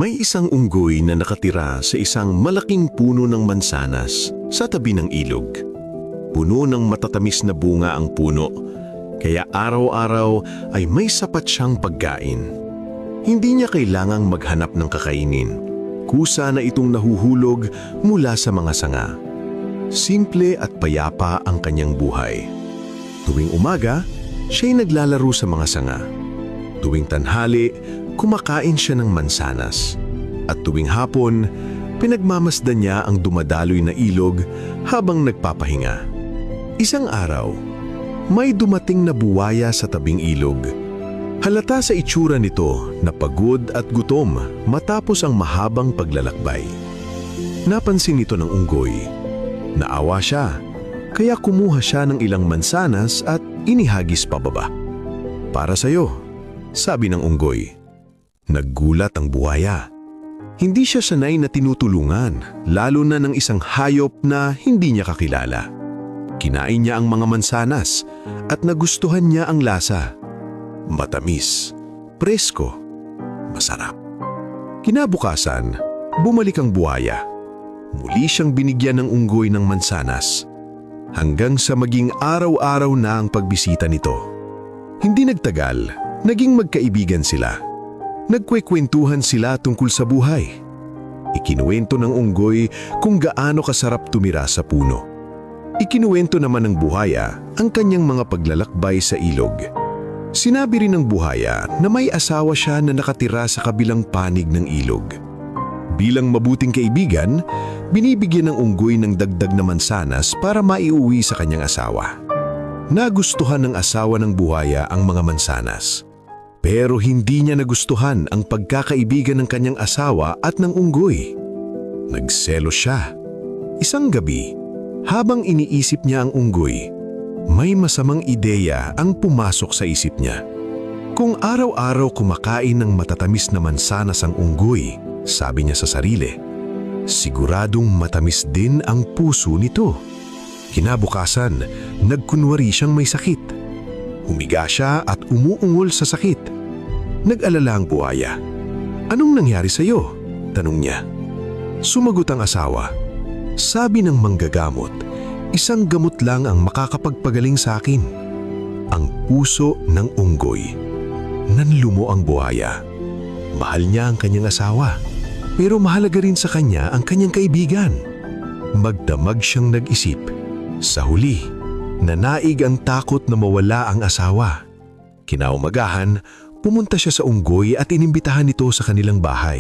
May isang unggoy na nakatira sa isang malaking puno ng mansanas sa tabi ng ilog. Puno ng matatamis na bunga ang puno, kaya araw-araw ay may sapat siyang pagkain. Hindi niya kailangang maghanap ng kakainin. Kusa na itong nahuhulog mula sa mga sanga. Simple at payapa ang kanyang buhay. Tuwing umaga, siya'y naglalaro sa mga sanga. Tuwing tanghali, kumakain siya ng mansanas. At tuwing hapon, pinagmamasdan niya ang dumadaloy na ilog habang nagpapahinga. Isang araw, may dumating na buwaya sa tabing ilog. Halata sa itsura nito na pagod at gutom matapos ang mahabang paglalakbay. Napansin nito ng unggoy. Naawa siya, kaya kumuha siya ng ilang mansanas at inihagis pababa. "Para sa'yo," sabi ng unggoy. Naggulat ang buwaya. Hindi siya sanay na tinutulungan, lalo na ng isang hayop na hindi niya kakilala. Kinain niya ang mga mansanas at nagustuhan niya ang lasa. Matamis, presko, masarap. Kinabukasan, bumalik ang buwaya. Muli siyang binigyan ng unggoy ng mansanas, hanggang sa maging araw-araw na ang pagbisita nito. Hindi nagtagal, naging magkaibigan sila. Nagkwekwentuhan sila tungkol sa buhay. Ikinuwento ng unggoy kung gaano kasarap tumira sa puno. Ikinuwento naman ng buhaya ang kanyang mga paglalakbay sa ilog. Sinabi rin ng buhaya na may asawa siya na nakatira sa kabilang panig ng ilog. Bilang mabuting kaibigan, binibigyan ng unggoy ng dagdag na mansanas para maiuwi sa kanyang asawa. Nagustuhan ng asawa ng buhaya ang mga mansanas. Pero hindi niya nagustuhan ang pagkakaibigan ng kanyang asawa at ng unggoy. Nagselos siya. Isang gabi, habang iniisip niya ang unggoy, may masamang ideya ang pumasok sa isip niya. Kung araw-araw kumakain ng matatamis na mansanas ang unggoy, sabi niya sa sarili, siguradong matamis din ang puso nito. Kinabukasan, nagkunwari siyang may sakit. Humiga siya at umuungol sa sakit. Nag-alala ang buhaya. "Anong nangyari sa iyo?" tanong niya. Sumagot ang asawa, "Sabi ng manggagamot, isang gamot lang ang makakapagpagaling sa akin." Ang puso ng unggoy. Nanlumo ang buhaya. Mahal niya ang kanyang asawa, pero mahalaga rin sa kanya ang kanyang kaibigan. Magdamag siyang nag-isip. Sa huli, nanaig ang takot na mawala ang asawa. Kinaumagahan, pumunta siya sa unggoy at inimbitahan ito sa kanilang bahay.